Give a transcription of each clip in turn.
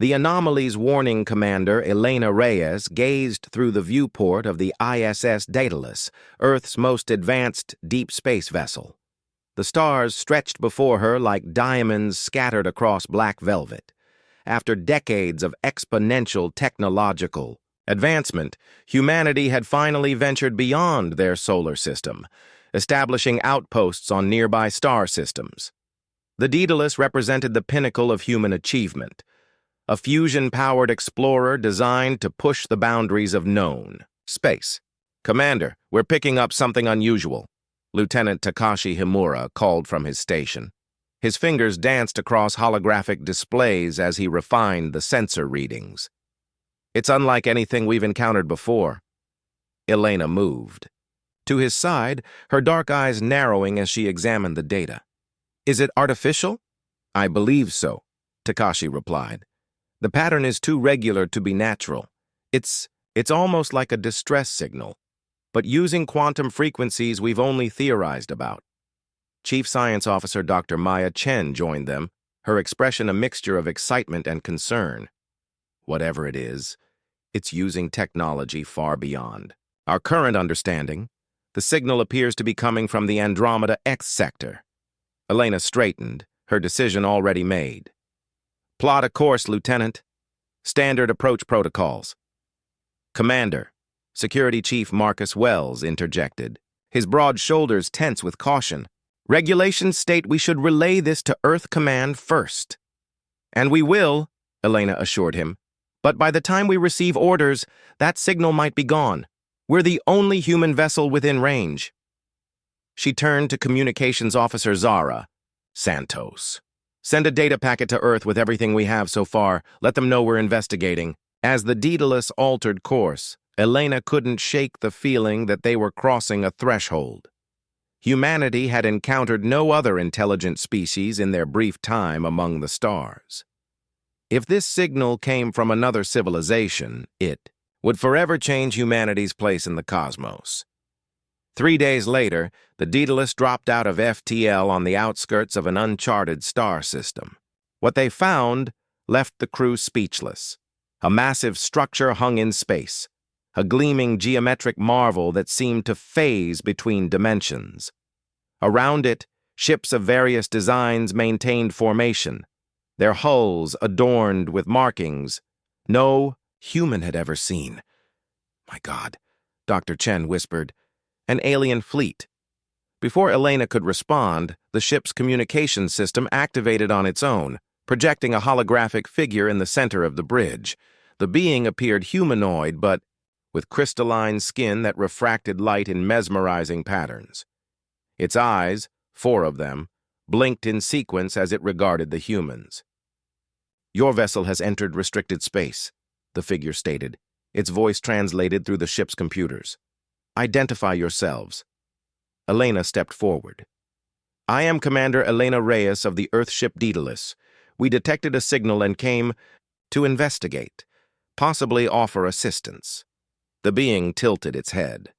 The anomaly's warning commander, Elena Reyes, gazed through the viewport of the ISS Daedalus, Earth's most advanced deep space vessel. The stars stretched before her like diamonds scattered across black velvet. After decades of exponential technological advancement, humanity had finally ventured beyond their solar system, establishing outposts on nearby star systems. The Daedalus represented the pinnacle of human achievement, a fusion-powered explorer designed to push the boundaries of known space. "Commander, we're picking up something unusual," Lieutenant Takashi Himura called from his station. His fingers danced across holographic displays as he refined the sensor readings. "It's unlike anything we've encountered before." Elena moved. To his side, her dark eyes narrowing as she examined the data. "Is it artificial?" "I believe so," Takashi replied. "The pattern is too regular to be natural. It's almost like a distress signal, but using quantum frequencies we've only theorized about." Chief Science Officer Dr. Maya Chen joined them, her expression a mixture of excitement and concern. "Whatever it is, it's using technology far beyond our current understanding. The signal appears to be coming from the Andromeda X sector." Elena straightened, her decision already made. "Plot a course, Lieutenant. Standard approach protocols." "Commander," Security Chief Marcus Wells interjected, his broad shoulders tense with caution. "Regulations state we should relay this to Earth Command first." "And we will," Elena assured him. "But by the time we receive orders, that signal might be gone. We're the only human vessel within range." She turned to Communications Officer Zara. "Santos, send a data packet to Earth with everything we have so far. Let them know we're investigating." As the Daedalus altered course, Elena couldn't shake the feeling that they were crossing a threshold. Humanity had encountered no other intelligent species in their brief time among the stars. If this signal came from another civilization, it would forever change humanity's place in the cosmos. 3 days later, the Daedalus dropped out of FTL on the outskirts of an uncharted star system. What they found left the crew speechless. A massive structure hung in space, a gleaming geometric marvel that seemed to phase between dimensions. Around it, ships of various designs maintained formation, their hulls adorned with markings no human had ever seen. "My God," Dr. Chen whispered, "an alien fleet." Before Elena could respond, the ship's communication system activated on its own, projecting a holographic figure in the center of the bridge. The being appeared humanoid, but with crystalline skin that refracted light in mesmerizing patterns. Its eyes, 4 of them, blinked in sequence as it regarded the humans. "Your vessel has entered restricted space," the figure stated, its voice translated through the ship's computers. "Identify yourselves." Elena stepped forward. "I am Commander Elena Reyes of the Earthship Daedalus. We detected a signal and came to investigate, possibly offer assistance." The being tilted its head.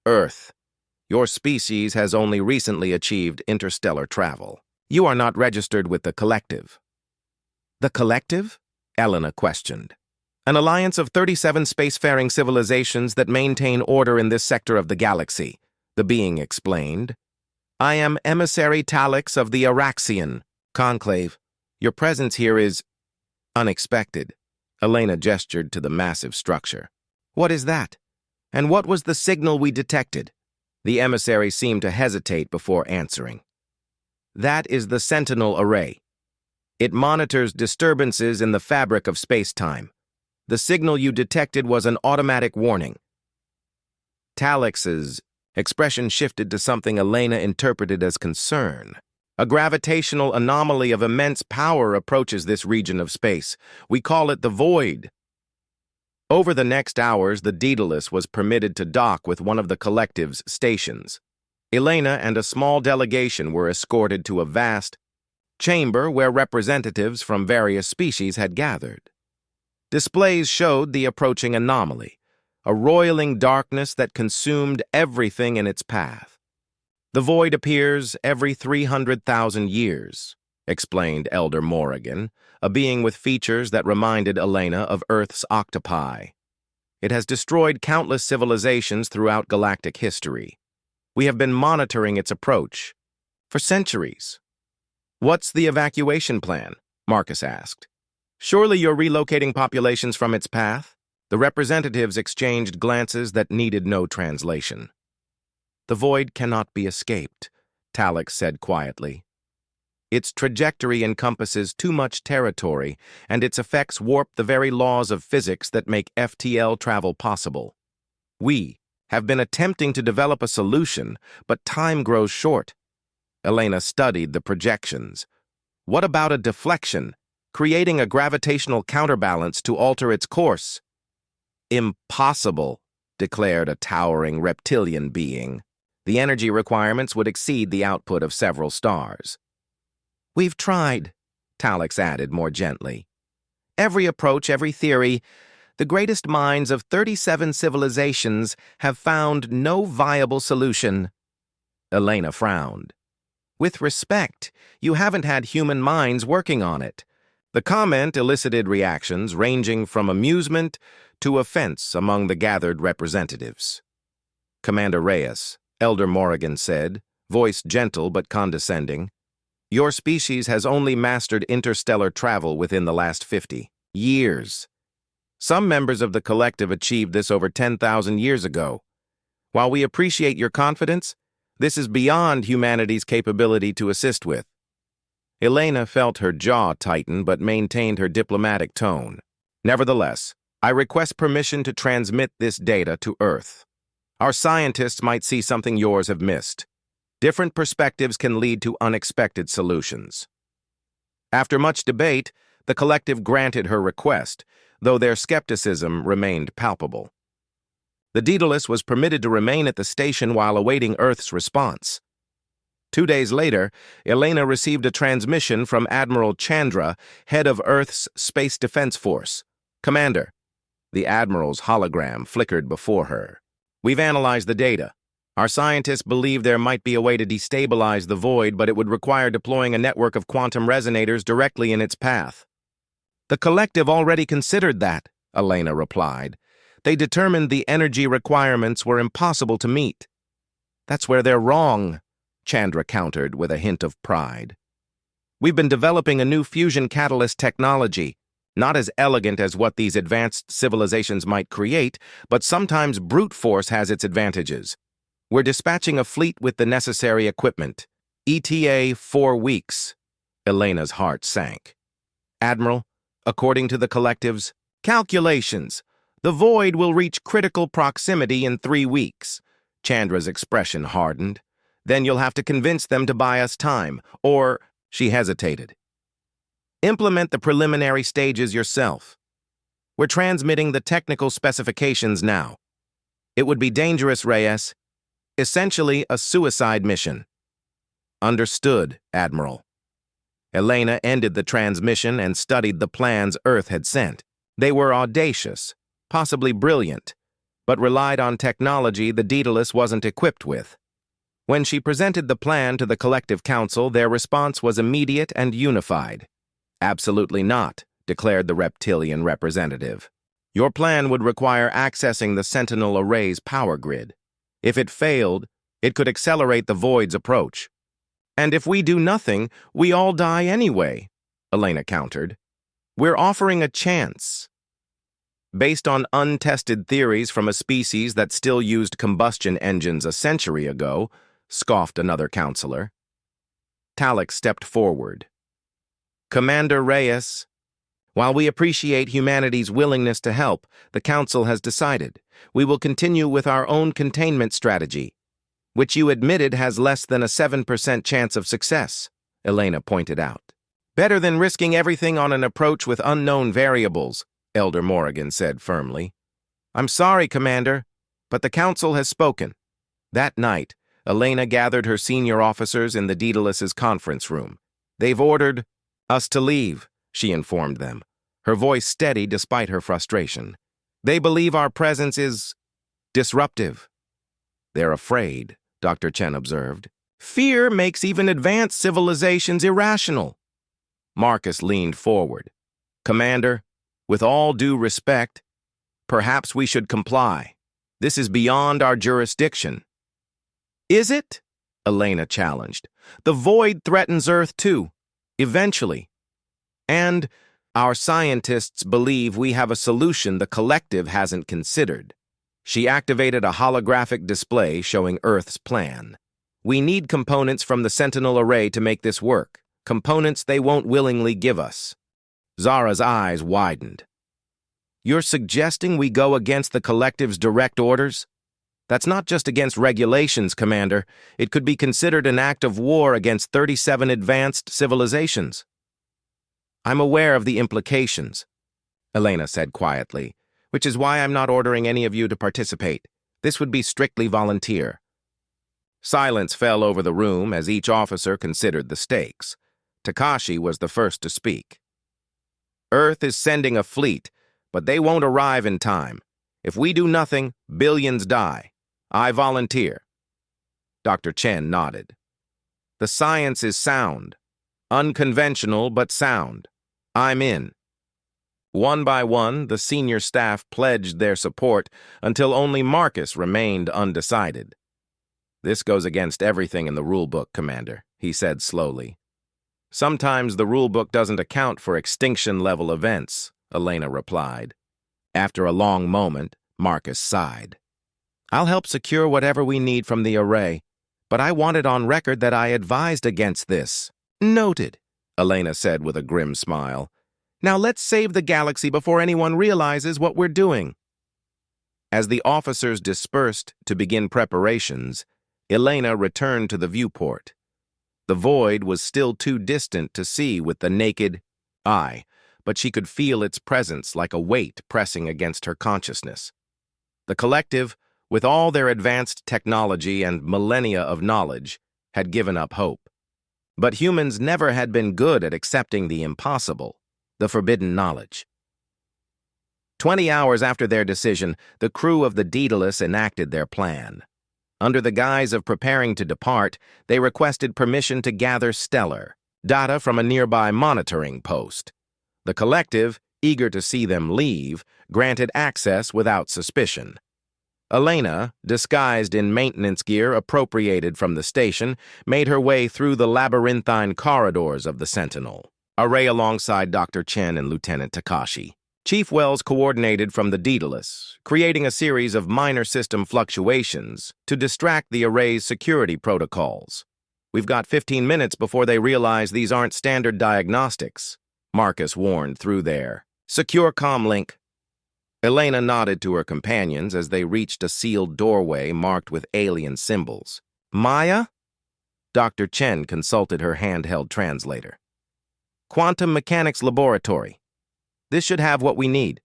"Earth, your species has only recently achieved interstellar travel. You are not registered with the Collective." "The Collective?" Elena questioned. "An alliance of 37 spacefaring civilizations that maintain order in this sector of the galaxy," the being explained. "I am Emissary Talix of the Araxian Conclave. Your presence here is unexpected." Elena gestured to the massive structure. "What is that? And what was the signal we detected?" The emissary seemed to hesitate before answering. "That is the Sentinel Array. It monitors disturbances in the fabric of space-time. The signal you detected was an automatic warning." Talix's expression shifted to something Elena interpreted as concern. "A gravitational anomaly of immense power approaches this region of space. We call it the Void." Over the next hours, the Daedalus was permitted to dock with one of the Collective's stations. Elena and a small delegation were escorted to a vast chamber where representatives from various species had gathered. Displays showed the approaching anomaly, a roiling darkness that consumed everything in its path. The Void appears every 300,000 years, explained Elder Morrigan, a being with features that reminded Elena of Earth's octopi. It has destroyed countless civilizations throughout galactic history. We have been monitoring its approach for centuries. What's the evacuation plan? Marcus asked. Surely you're relocating populations from its path? The representatives exchanged glances that needed no translation. The void cannot be escaped, Talix said quietly. Its trajectory encompasses too much territory, and its effects warp the very laws of physics that make FTL travel possible. We have been attempting to develop a solution, but time grows short. Elena studied the projections. What about a deflection, creating a gravitational counterbalance to alter its course? Impossible, declared a towering reptilian being. The energy requirements would exceed the output of several stars. We've tried, Talix added more gently. Every approach, every theory, the greatest minds of 37 civilizations have found no viable solution. Elena frowned. With respect, you haven't had human minds working on it. The comment elicited reactions ranging from amusement to offense among the gathered representatives. Commander Reyes, Elder Morrigan said, voice gentle but condescending, your species has only mastered interstellar travel within the last 50 years. Some members of the collective achieved this over 10,000 years ago. While we appreciate your confidence, this is beyond humanity's capability to assist with. Elena felt her jaw tighten but maintained her diplomatic tone. Nevertheless, I request permission to transmit this data to Earth. Our scientists might see something yours have missed. Different perspectives can lead to unexpected solutions. After much debate, the collective granted her request, though their skepticism remained palpable. The Daedalus was permitted to remain at the station while awaiting Earth's response. 2 days later, Elena received a transmission from Admiral Chandra, head of Earth's Space Defense Force. Commander, the Admiral's hologram flickered before her. We've analyzed the data. Our scientists believe there might be a way to destabilize the void, but it would require deploying a network of quantum resonators directly in its path. The collective already considered that, Elena replied. They determined the energy requirements were impossible to meet. That's where they're wrong, Chandra countered with a hint of pride. We've been developing a new fusion catalyst technology, not as elegant as what these advanced civilizations might create, but sometimes brute force has its advantages. We're dispatching a fleet with the necessary equipment. ETA 4 weeks. Elena's heart sank. Admiral, according to the collective's calculations, the void will reach critical proximity in 3 weeks. Chandra's expression hardened. Then you'll have to convince them to buy us time, or, she hesitated. Implement the preliminary stages yourself. We're transmitting the technical specifications now. It would be dangerous, Reyes. Essentially a suicide mission. Understood, Admiral. Elena ended the transmission and studied the plans Earth had sent. They were audacious, possibly brilliant, but relied on technology the Daedalus wasn't equipped with. When she presented the plan to the Collective Council, their response was immediate and unified. Absolutely not, declared the reptilian representative. Your plan would require accessing the Sentinel Array's power grid. If it failed, it could accelerate the Void's approach. And if we do nothing, we all die anyway, Elena countered. We're offering a chance. Based on untested theories from a species that still used combustion engines a century ago, scoffed another counselor. Talix stepped forward. Commander Reyes, while we appreciate humanity's willingness to help, the Council has decided we will continue with our own containment strategy, which you admitted has less than a 7% chance of success, Elena pointed out. Better than risking everything on an approach with unknown variables, Elder Morrigan said firmly. I'm sorry, Commander, but the Council has spoken. That night, Elena gathered her senior officers in the Daedalus's conference room. They've ordered us to leave, she informed them, her voice steady despite her frustration. They believe our presence is disruptive. They're afraid, Dr. Chen observed. Fear makes even advanced civilizations irrational. Marcus leaned forward. Commander, with all due respect, perhaps we should comply. This is beyond our jurisdiction. Is it? Elena challenged. The void threatens Earth too, eventually. And our scientists believe we have a solution the collective hasn't considered. She activated a holographic display showing Earth's plan. We need components from the Sentinel array to make this work, components they won't willingly give us. Zara's eyes widened. You're suggesting we go against the collective's direct orders? That's not just against regulations, Commander. It could be considered an act of war against 37 advanced civilizations. I'm aware of the implications, Elena said quietly, which is why I'm not ordering any of you to participate. This would be strictly volunteer. Silence fell over the room as each officer considered the stakes. Takashi was the first to speak. Earth is sending a fleet, but they won't arrive in time. If we do nothing, billions die. I volunteer. Dr. Chen nodded. The science is sound. Unconventional, but sound. I'm in. One by one, the senior staff pledged their support until only Marcus remained undecided. This goes against everything in the rulebook, Commander, he said slowly. Sometimes the rulebook doesn't account for extinction-level events, Elena replied. After a long moment, Marcus sighed. I'll help secure whatever we need from the array, but I want it on record that I advised against this. Noted, Elena said with a grim smile. Now let's save the galaxy before anyone realizes what we're doing. As the officers dispersed to begin preparations, Elena returned to the viewport. The void was still too distant to see with the naked eye, but she could feel its presence like a weight pressing against her consciousness. The collective, with all their advanced technology and millennia of knowledge, had given up hope. But humans never had been good at accepting the impossible, the forbidden knowledge. 20 hours after their decision, the crew of the Daedalus enacted their plan. Under the guise of preparing to depart, they requested permission to gather stellar data from a nearby monitoring post. The collective, eager to see them leave, granted access without suspicion. Elena, disguised in maintenance gear appropriated from the station, made her way through the labyrinthine corridors of the Sentinel, array alongside Dr. Chen and Lieutenant Takashi. Chief Wells coordinated from the Daedalus, creating a series of minor system fluctuations to distract the array's security protocols. We've got 15 minutes before they realize these aren't standard diagnostics, Marcus warned through their secure comm link. Elena nodded to her companions as they reached a sealed doorway marked with alien symbols. Maya? Dr. Chen consulted her handheld translator. Quantum Mechanics Laboratory. This should have what we need.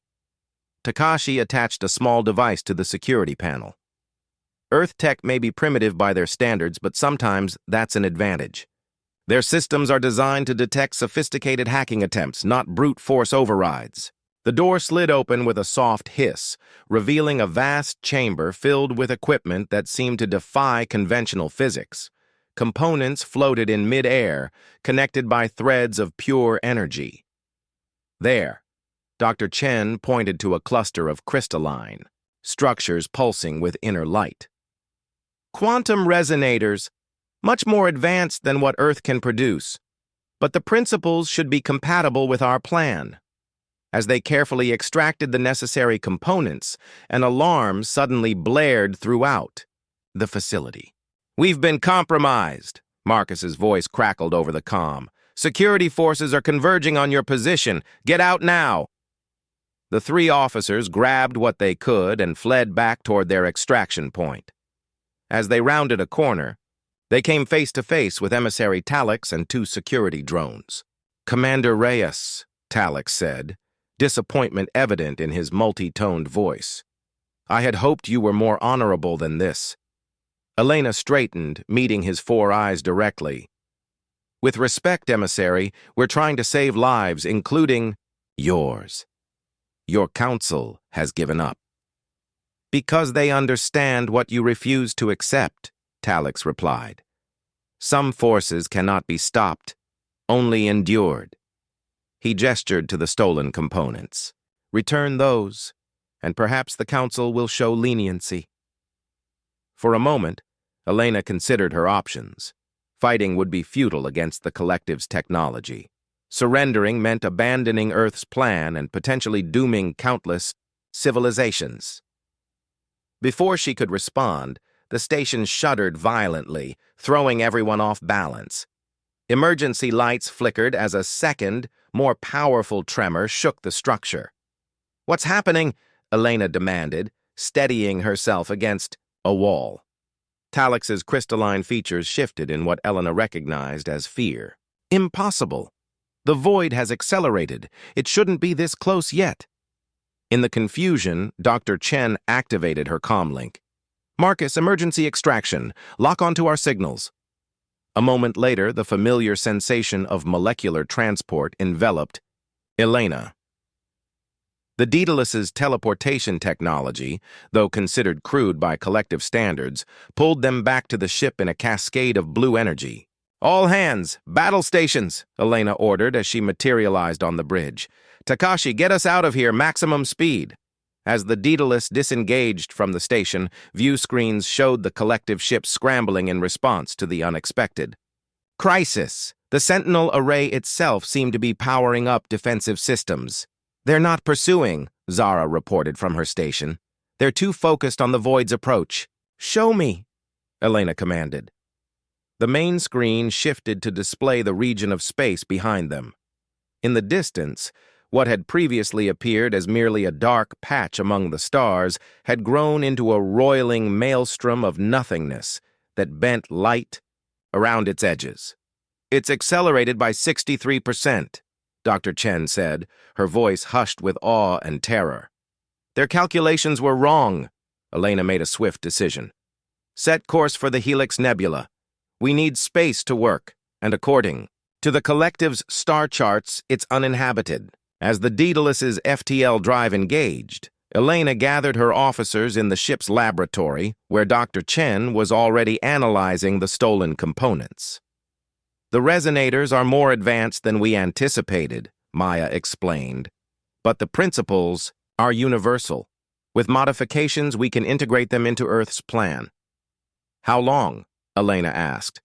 Takashi attached a small device to the security panel. Earth tech may be primitive by their standards, but sometimes that's an advantage. Their systems are designed to detect sophisticated hacking attempts, not brute force overrides. The door slid open with a soft hiss, revealing a vast chamber filled with equipment that seemed to defy conventional physics. Components floated in mid-air, connected by threads of pure energy. There, Dr. Chen pointed to a cluster of crystalline structures pulsing with inner light. Quantum resonators, much more advanced than what Earth can produce, but the principles should be compatible with our plan. As they carefully extracted the necessary components, an alarm suddenly blared throughout the facility. We've been compromised, Marcus's voice crackled over the comm. Security forces are converging on your position. Get out now. The three officers grabbed what they could and fled back toward their extraction point. As they rounded a corner, they came face to face with emissary Talix and two security drones. Commander Reyes, Talix said, disappointment evident in his multi-toned voice. I had hoped you were more honorable than this. Elena straightened, meeting his four eyes directly. With respect, emissary, we're trying to save lives, including yours. Your council has given up. Because they understand what you refuse to accept, Talix replied. Some forces cannot be stopped, only endured. He gestured to the stolen components. Return those, and perhaps the Council will show leniency. For a moment, Elena considered her options. Fighting would be futile against the Collective's technology. Surrendering meant abandoning Earth's plan and potentially dooming countless civilizations. Before she could respond, the station shuddered violently, throwing everyone off balance. Emergency lights flickered as a second, more powerful tremor shook the structure. "What's happening?" Elena demanded, steadying herself against a wall. Talix's crystalline features shifted in what Elena recognized as fear. "Impossible. The void has accelerated. It shouldn't be this close yet." In the confusion, Dr. Chen activated her comlink. "Marcus, emergency extraction. Lock onto our signals." A moment later, the familiar sensation of molecular transport enveloped Elena. The Daedalus's teleportation technology, though considered crude by collective standards, pulled them back to the ship in a cascade of blue energy. "All hands, battle stations," Elena ordered as she materialized on the bridge. "Takashi, get us out of here, maximum speed." As the Daedalus disengaged from the station, view screens showed the collective ship scrambling in response to the unexpected. Crisis. The Sentinel array itself seemed to be powering up defensive systems. "They're not pursuing," Zara reported from her station. "They're too focused on the Void's approach." "Show me," Elena commanded. The main screen shifted to display the region of space behind them. In the distance, what had previously appeared as merely a dark patch among the stars had grown into a roiling maelstrom of nothingness that bent light around its edges. "It's accelerated by 63%, Dr. Chen said, her voice hushed with awe and terror. "Their calculations were wrong," Elena made a swift decision. "Set course for the Helix Nebula. We need space to work, and according to the Collective's star charts, it's uninhabited." As the Daedalus's FTL drive engaged, Elena gathered her officers in the ship's laboratory, where Dr. Chen was already analyzing the stolen components. "The resonators are more advanced than we anticipated," Maya explained. "But the principles are universal. With modifications, we can integrate them into Earth's plan." "How long?" Elena asked.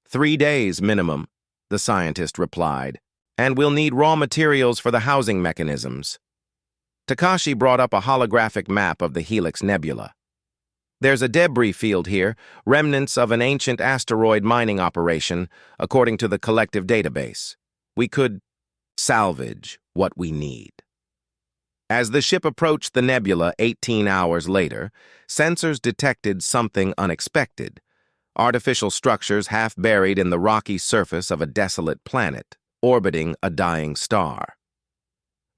3 days minimum," the scientist replied. "And we'll need raw materials for the housing mechanisms." Takashi brought up a holographic map of the Helix Nebula. "There's a debris field here, remnants of an ancient asteroid mining operation, according to the collective database. We could salvage what we need." As the ship approached the nebula 18 hours later, sensors detected something unexpected: artificial structures half buried in the rocky surface of a desolate planet, orbiting a dying star.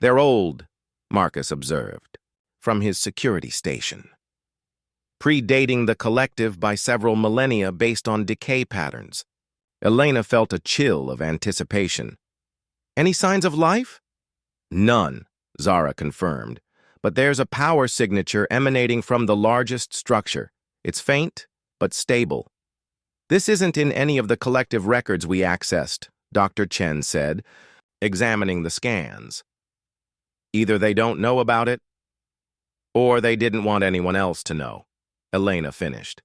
"They're old," Marcus observed, from his security station, predating the collective by several millennia based on decay patterns. Elena felt a chill of anticipation. "Any signs of life?" "None," Zara confirmed, "but there's a power signature emanating from the largest structure. It's faint, but stable." "This isn't in any of the collective records we accessed," Dr. Chen said, examining the scans. "Either they don't know about it, or they didn't want anyone else to know," Elena finished.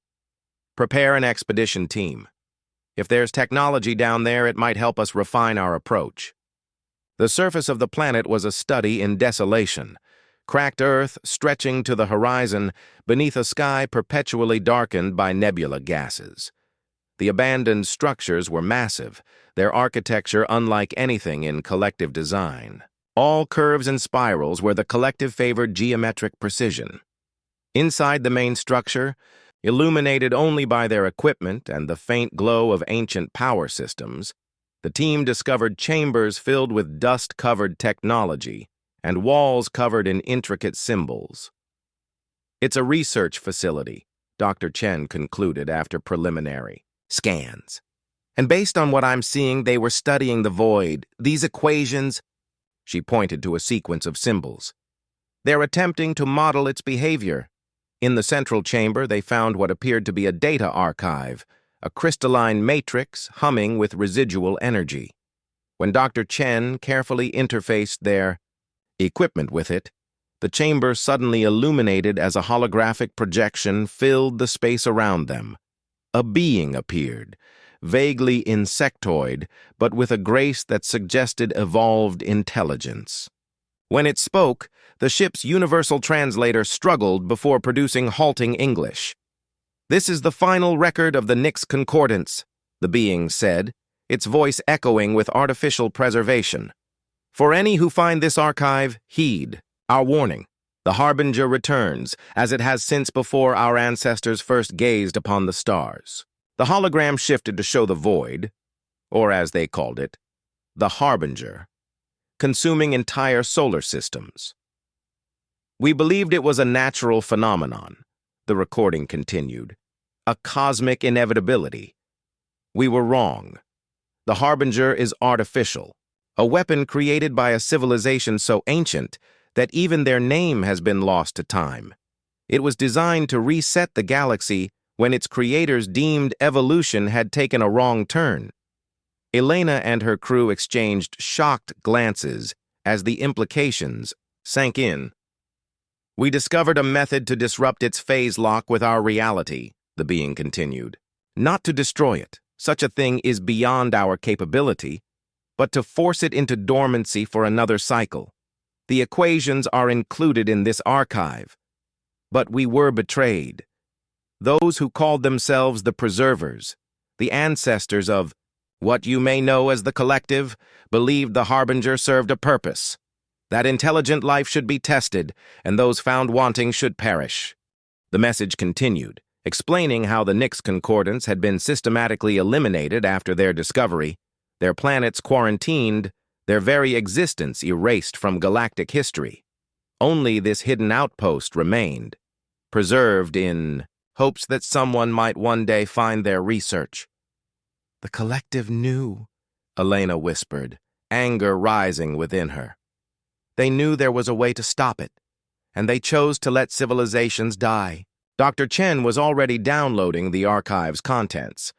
"Prepare an expedition team. If there's technology down there, it might help us refine our approach." The surface of the planet was a study in desolation, cracked earth stretching to the horizon beneath a sky perpetually darkened by nebula gases. The abandoned structures were massive, their architecture unlike anything in collective design. All curves and spirals where the collective favored geometric precision. Inside the main structure, illuminated only by their equipment and the faint glow of ancient power systems, the team discovered chambers filled with dust-covered technology and walls covered in intricate symbols. "It's a research facility," Dr. Chen concluded after preliminary scans. "And based on what I'm seeing, they were studying the void. These equations," she pointed to a sequence of symbols, "they're attempting to model its behavior." In the central chamber, they found what appeared to be a data archive, a crystalline matrix humming with residual energy. When Dr. Chen carefully interfaced their equipment with it, the chamber suddenly illuminated as a holographic projection filled the space around them. A being appeared, vaguely insectoid, but with a grace that suggested evolved intelligence. When it spoke, the ship's universal translator struggled before producing halting English. "This is the final record of the Nix Concordance," the being said, its voice echoing with artificial preservation. "For any who find this archive, heed our warning. The Harbinger returns, as it has since before our ancestors first gazed upon the stars." The hologram shifted to show the void, or as they called it, the Harbinger, consuming entire solar systems. "We believed it was a natural phenomenon," the recording continued, "a cosmic inevitability. We were wrong. The Harbinger is artificial, a weapon created by a civilization so ancient that even their name has been lost to time. It was designed to reset the galaxy when its creators deemed evolution had taken a wrong turn." Elena and her crew exchanged shocked glances as the implications sank in. "We discovered a method to disrupt its phase lock with our reality," the being continued. "Not to destroy it, such a thing is beyond our capability, but to force it into dormancy for another cycle. The equations are included in this archive. But we were betrayed. Those who called themselves the Preservers, the ancestors of what you may know as the Collective, believed the Harbinger served a purpose. That intelligent life should be tested, and those found wanting should perish." The message continued, explaining how the Nix Concordance had been systematically eliminated after their discovery, their planets quarantined, their very existence erased from galactic history. Only this hidden outpost remained, preserved in hopes that someone might one day find their research. "The Collective knew," Elena whispered, anger rising within her. "They knew there was a way to stop it, and they chose to let civilizations die." Dr. Chen was already downloading the archive's contents.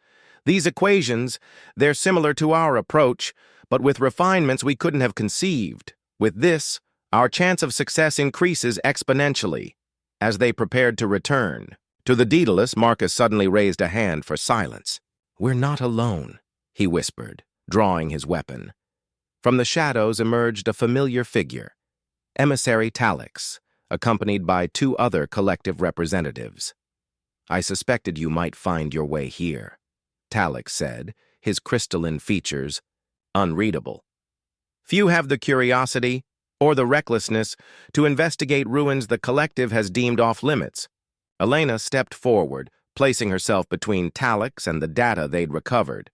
"These equations, they're similar to our approach, but with refinements we couldn't have conceived. With this, our chance of success increases exponentially." As they prepared to return, to the Daedalus, Marcus suddenly raised a hand for silence. "We're not alone," he whispered, drawing his weapon. From the shadows emerged a familiar figure, Emissary Talix, accompanied by 2 other collective representatives. "I suspected you might find your way here," Talix said, his crystalline features unreadable. "Few have the curiosity or the recklessness to investigate ruins the Collective has deemed off-limits." Elena stepped forward, placing herself between Talix and the data they'd recovered.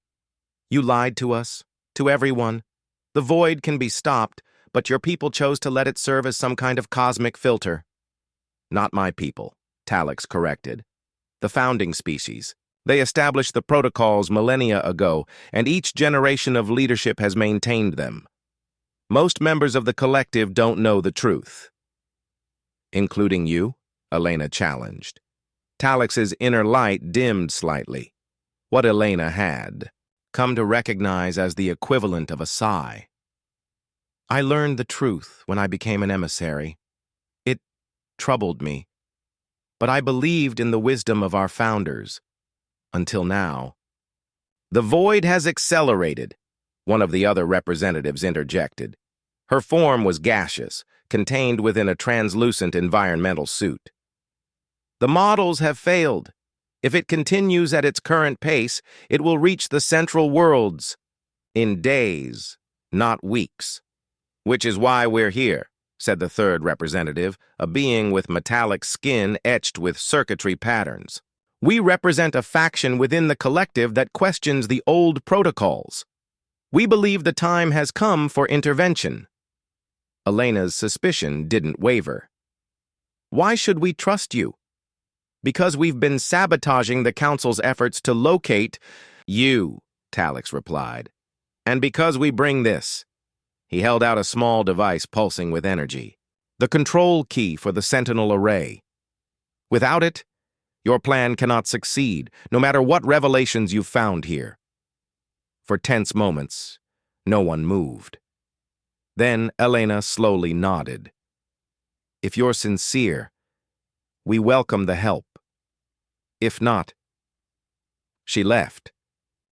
"You lied to us, to everyone. The void can be stopped, but your people chose to let it serve as some kind of cosmic filter." "Not my people," Talix corrected. "The founding species. They established the protocols millennia ago, and each generation of leadership has maintained them. Most members of the Collective don't know the truth." "Including you?" Elena challenged. Talix's inner light dimmed slightly. What Elena had come to recognize as the equivalent of a sigh. "I learned the truth when I became an emissary. It troubled me. But I believed in the wisdom of our founders. Until now." "The void has accelerated," one of the other representatives interjected. Her form was gaseous, contained within a translucent environmental suit. "The models have failed. If it continues at its current pace, it will reach the central worlds in days, not weeks." "Which is why we're here," said the 3rd representative, a being with metallic skin etched with circuitry patterns. "We represent a faction within the Collective that questions the old protocols. We believe the time has come for intervention." Elena's suspicion didn't waver. "Why should we trust you?" "Because we've been sabotaging the Council's efforts to locate you," Talix replied. "And because we bring this." He held out a small device pulsing with energy. "The control key for the Sentinel array. Without it, your plan cannot succeed, no matter what revelations you've found here." For tense moments, No one moved. Then Elena slowly nodded. If you're sincere, we welcome the help. If not, she left,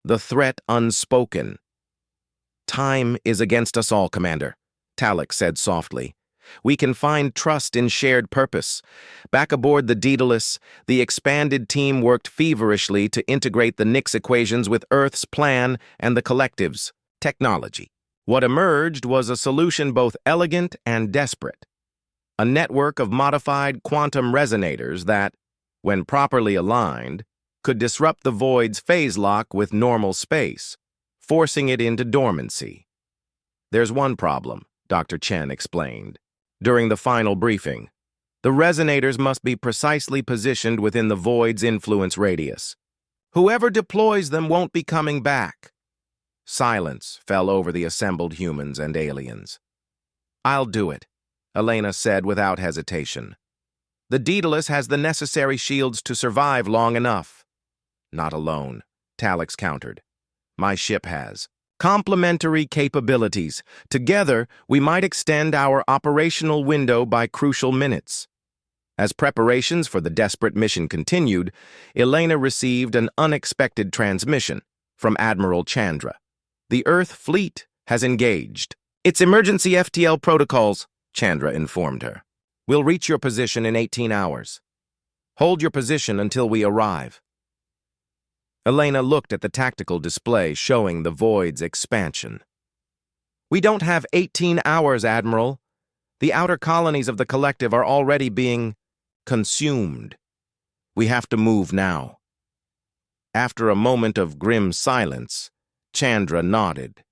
the threat unspoken. Time is against us all, Commander, Talek said softly. We can find trust in shared purpose. Back aboard the Daedalus, the expanded team worked feverishly to integrate the Nix equations with Earth's plan and the collective's technology. What emerged was a solution both elegant and desperate. A network of modified quantum resonators that, when properly aligned, could disrupt the void's phase lock with normal space, forcing it into dormancy. There's one problem, Dr. Chen explained. During the final briefing, the resonators must be precisely positioned within the void's influence radius. Whoever deploys them won't be coming back. Silence fell over the assembled humans and aliens. I'll do it, Elena said without hesitation. The Daedalus has the necessary shields to survive long enough. Not alone, Talix countered. My ship has complementary capabilities. Together, we might extend our operational window by crucial minutes. As preparations for the desperate mission continued, Elena received an unexpected transmission from Admiral Chandra. The Earth fleet has engaged. It's emergency FTL protocols, Chandra informed her. We'll reach your position in 18 hours. Hold your position until we arrive. Elena looked at the tactical display showing the void's expansion. We don't have 18 hours, Admiral. The outer colonies of the collective are already being consumed. We have to move now. After a moment of grim silence, Chandra nodded.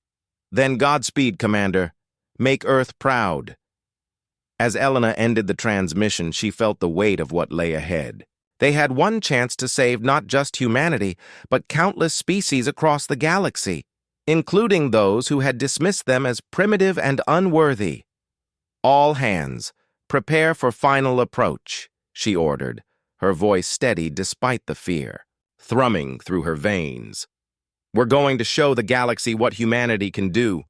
Then Godspeed, Commander. Make Earth proud. As Elena ended the transmission, she felt the weight of what lay ahead. They had one chance to save not just humanity, but countless species across the galaxy, including those who had dismissed them as primitive and unworthy. All hands, prepare for final approach, she ordered, her voice steady despite the fear, thrumming through her veins. We're going to show the galaxy what humanity can do.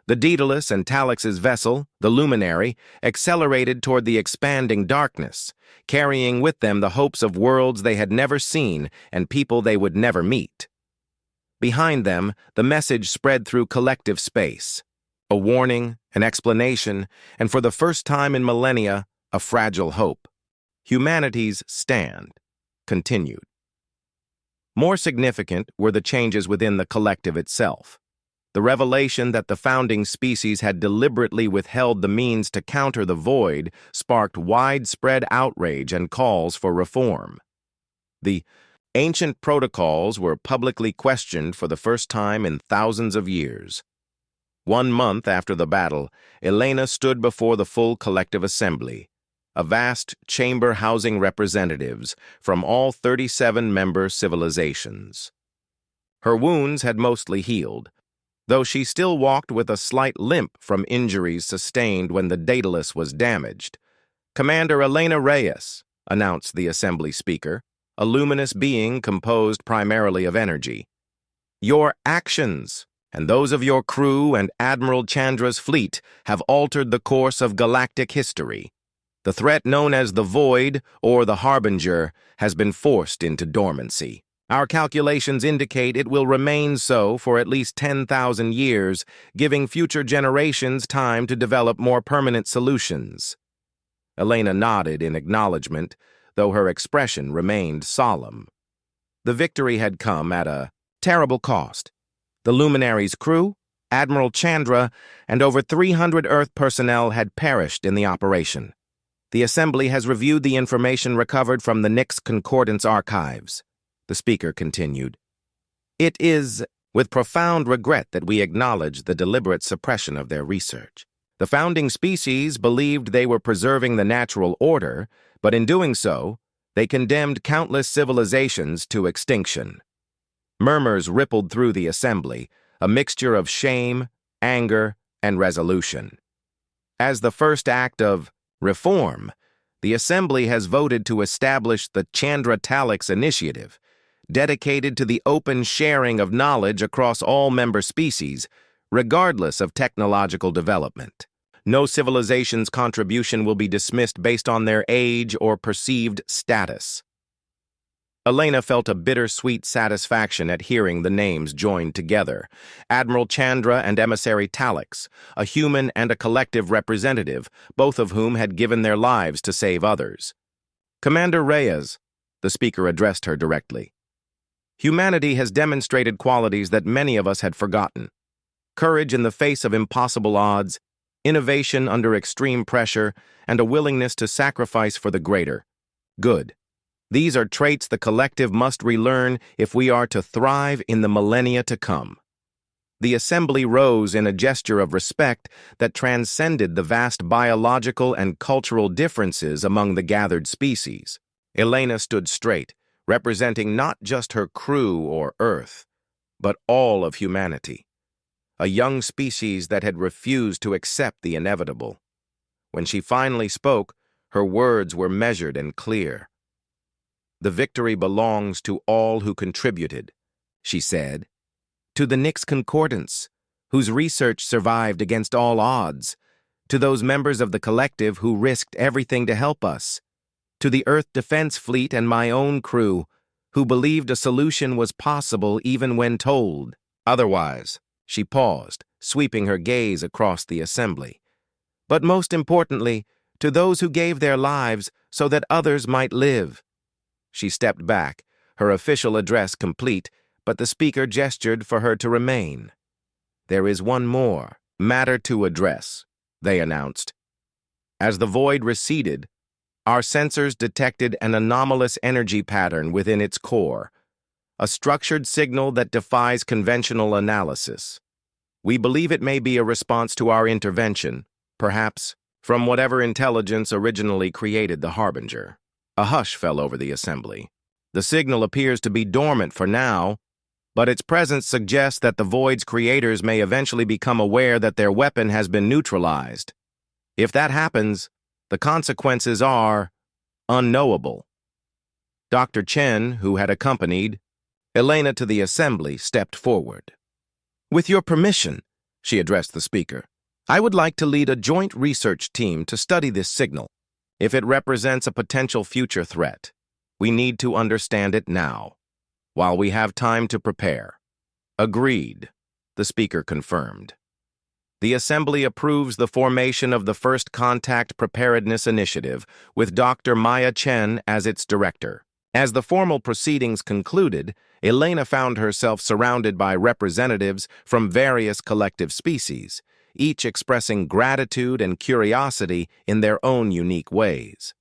The Daedalus and Talix's vessel, the Luminary, accelerated toward the expanding darkness, carrying with them the hopes of worlds they had never seen and people they would never meet. Behind them, the message spread through collective space. A warning, an explanation, and for the first time in millennia, a fragile hope. Humanity's stand continued. More significant were the changes within the collective itself. The revelation that the founding species had deliberately withheld the means to counter the void sparked widespread outrage and calls for reform. The ancient protocols were publicly questioned for the first time in thousands of years. 1 month after the battle, Elena stood before the full collective assembly, a vast chamber housing representatives from all 37 member civilizations. Her wounds had mostly healed, though she still walked with a slight limp from injuries sustained when the Daedalus was damaged. Commander Elena Reyes, announced the assembly speaker, a luminous being composed primarily of energy. Your actions, and those of your crew and Admiral Chandra's fleet, have altered the course of galactic history. The threat known as the Void, or the Harbinger, has been forced into dormancy. Our calculations indicate it will remain so for at least 10,000 years, giving future generations time to develop more permanent solutions. Elena nodded in acknowledgement, though her expression remained solemn. The victory had come at a terrible cost. The Luminary's crew, Admiral Chandra, and over 300 Earth personnel had perished in the operation. The Assembly has reviewed the information recovered from the Nix Concordance archives. The speaker continued. It is with profound regret that we acknowledge the deliberate suppression of their research. The founding species believed they were preserving the natural order, but in doing so, they condemned countless civilizations to extinction. Murmurs rippled through the assembly, a mixture of shame, anger, and resolution. As the first act of reform, the assembly has voted to establish the Chandra-Talix Initiative, dedicated to the open sharing of knowledge across all member species, regardless of technological development. No civilization's contribution will be dismissed based on their age or perceived status. Elena felt a bittersweet satisfaction at hearing the names joined together. Admiral Chandra and Emissary Talix, a human and a collective representative, both of whom had given their lives to save others. Commander Reyes, the speaker addressed her directly. Humanity has demonstrated qualities that many of us had forgotten. Courage in the face of impossible odds, innovation under extreme pressure, and a willingness to sacrifice for the greater good. These are traits the collective must relearn if we are to thrive in the millennia to come. The assembly rose in a gesture of respect that transcended the vast biological and cultural differences among the gathered species. Elena stood straight, representing not just her crew or Earth, but all of humanity. A young species that had refused to accept the inevitable. When she finally spoke, her words were measured and clear. "The victory belongs to all who contributed," she said. "To the Nix Concordance, whose research survived against all odds. To those members of the collective who risked everything to help us. To the Earth Defense Fleet and my own crew, who believed a solution was possible even when told otherwise." She paused, sweeping her gaze across the assembly. "But most importantly, to those who gave their lives so that others might live." She stepped back, her official address complete, but the speaker gestured for her to remain. "There is one more matter to address," they announced. As the void receded, our sensors detected an anomalous energy pattern within its core, a structured signal that defies conventional analysis. We believe it may be a response to our intervention, perhaps from whatever intelligence originally created the Harbinger. A hush fell over the assembly. The signal appears to be dormant for now, but its presence suggests that the Void's creators may eventually become aware that their weapon has been neutralized. If that happens, the consequences are unknowable. Dr. Chen, who had accompanied Elena to the assembly, stepped forward. "With your permission," she addressed the speaker, "I would like to lead a joint research team to study this signal. If it represents a potential future threat, we need to understand it now, while we have time to prepare." "Agreed," the speaker confirmed. The assembly approves the formation of the First Contact Preparedness Initiative, with Dr. Maya Chen as its director. As the formal proceedings concluded, Elena found herself surrounded by representatives from various collective species, each expressing gratitude and curiosity in their own unique ways.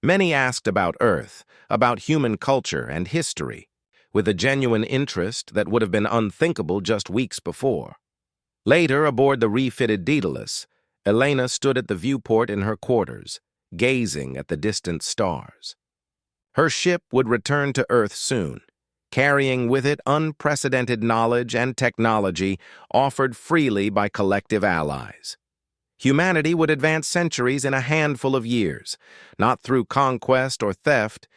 Many asked about Earth, about human culture and history, with a genuine interest that would have been unthinkable just weeks before. Later, aboard the refitted Daedalus, Elena stood at the viewport in her quarters, gazing at the distant stars. Her ship would return to Earth soon, carrying with it unprecedented knowledge and technology offered freely by collective allies. Humanity would advance centuries in a handful of years, not through conquest or theft,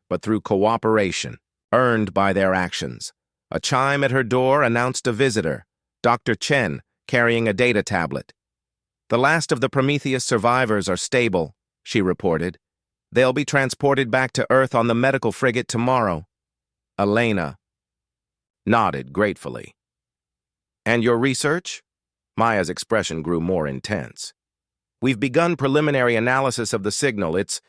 but through cooperation, earned by their actions. A chime at her door announced a visitor, Dr. Chen, carrying a data tablet. "The last of the Prometheus survivors are stable," she reported. "They'll be transported back to Earth on the medical frigate tomorrow." Elena nodded gratefully. "And your research?" Maya's expression grew more intense. "We've begun preliminary analysis of the signal. It's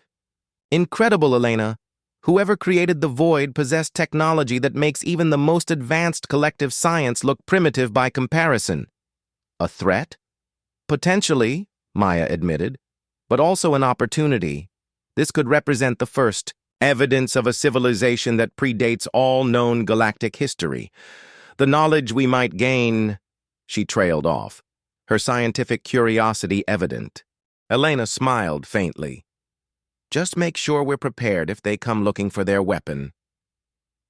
incredible, Elena. Whoever created the Void possessed technology that makes even the most advanced collective science look primitive by comparison." "A threat?" "Potentially," Maya admitted, "but also an opportunity. This could represent the first evidence of a civilization that predates all known galactic history. The knowledge we might gain—" She trailed off, her scientific curiosity evident. Elena smiled faintly. "Just make sure we're prepared if they come looking for their weapon."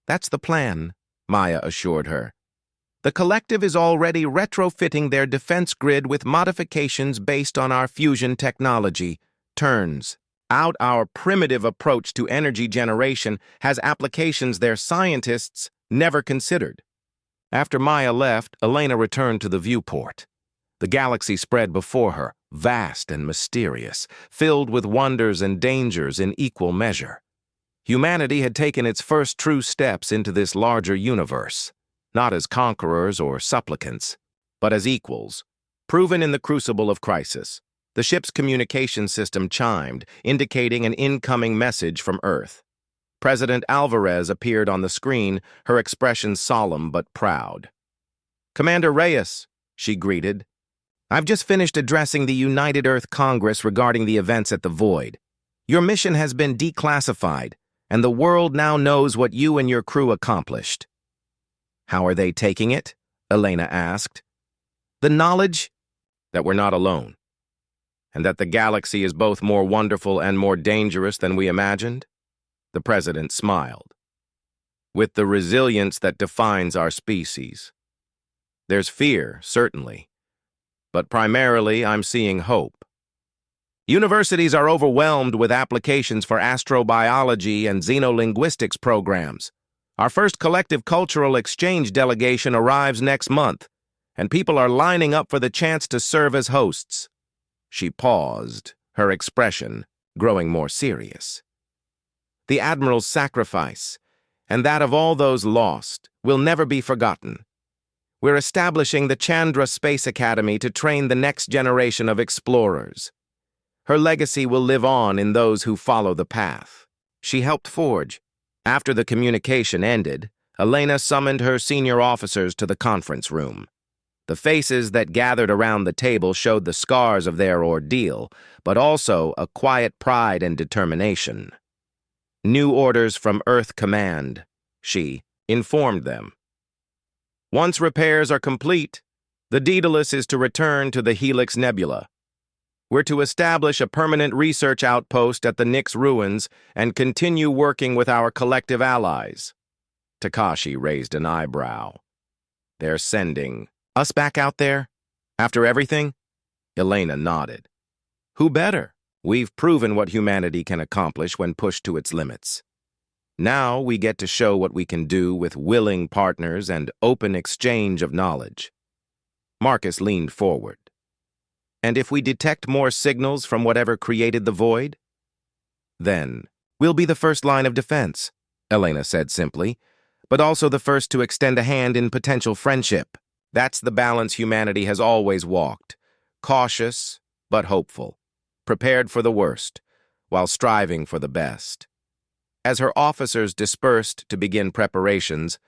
"That's the plan," Maya assured her. "The collective is already retrofitting their defense grid with modifications based on our fusion technology. Turns out our primitive approach to energy generation has applications their scientists never considered." After Maya left, Elena returned to the viewport. The galaxy spread before her, vast and mysterious, filled with wonders and dangers in equal measure. Humanity had taken its first true steps into this larger universe, not as conquerors or supplicants, but as equals, proven in the crucible of crisis. The ship's communication system chimed, indicating an incoming message from Earth. President Alvarez appeared on the screen, her expression solemn but proud. "Commander Reyes," she greeted. "I've just finished addressing the United Earth Congress regarding the events at the Void. Your mission has been declassified, and the world now knows what you and your crew accomplished." "How are they taking it?" Elena asked. "The knowledge that we're not alone, and that the galaxy is both more wonderful and more dangerous than we imagined?" The president smiled. "With the resilience that defines our species. There's fear, certainly, but primarily I'm seeing hope. Universities are overwhelmed with applications for astrobiology and xenolinguistics programs. Our first collective cultural exchange delegation arrives next month, and people are lining up for the chance to serve as hosts." She paused, her expression growing more serious. "The Admiral's sacrifice, and that of all those lost, will never be forgotten. We're establishing the Chandra Space Academy to train the next generation of explorers. Her legacy will live on in those who follow the path she helped forge." After the communication ended, Elena summoned her senior officers to the conference room. The faces that gathered around the table showed the scars of their ordeal, but also a quiet pride and determination. "New orders from Earth Command," she informed them. "Once repairs are complete, the Daedalus is to return to the Helix Nebula. We're to establish a permanent research outpost at the Nyx ruins and continue working with our collective allies." Takashi raised an eyebrow. "They're sending us back out there? After everything?" Elena nodded. "Who better? We've proven what humanity can accomplish when pushed to its limits. Now we get to show what we can do with willing partners and open exchange of knowledge." Marcus leaned forward. "And if we detect more signals from whatever created the void?" "Then we'll be the first line of defense," Elena said simply, "but also the first to extend a hand in potential friendship. That's the balance humanity has always walked, cautious but hopeful, prepared for the worst, while striving for the best." As her officers dispersed to begin preparations,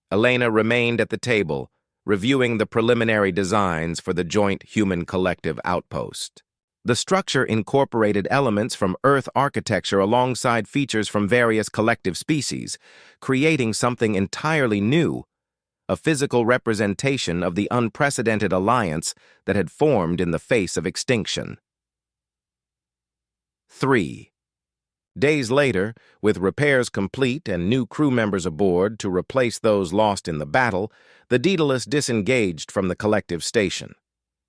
Elena remained at the table, reviewing the preliminary designs for the joint human collective outpost. The structure incorporated elements from Earth architecture alongside features from various collective species, creating something entirely new, a physical representation of the unprecedented alliance that had formed in the face of extinction. 3. Days later, with repairs complete and new crew members aboard to replace those lost in the battle, the Daedalus disengaged from the collective station.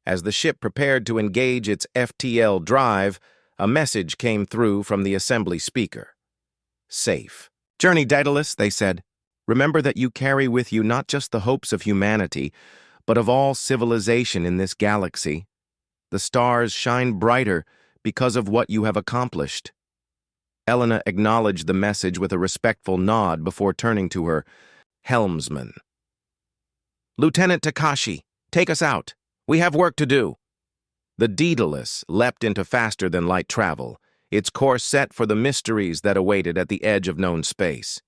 As the ship prepared to engage its FTL drive, a message came through from the assembly speaker. "Safe. Journey Daedalus," they said. "Remember that you carry with you not just the hopes of humanity, but of all civilization in this galaxy. The stars shine brighter because of what you have accomplished." Elena acknowledged the message with a respectful nod before turning to her helmsman. "Lieutenant Takashi, take us out. We have work to do." The Daedalus leapt into faster-than-light travel, its course set for the mysteries that awaited at the edge of known space.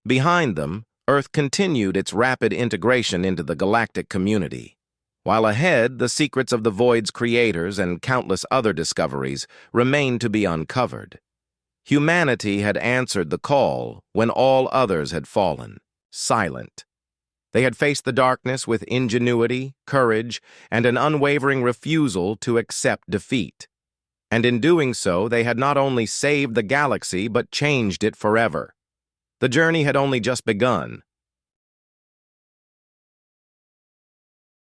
Behind them, Earth continued its rapid integration into the galactic community, while ahead the secrets of the Void's creators and countless other discoveries remained to be uncovered. Humanity had answered the call when all others had fallen, silent. They had faced the darkness with ingenuity, courage, and an unwavering refusal to accept defeat. And in doing so, they had not only saved the galaxy but changed it forever. The journey had only just begun,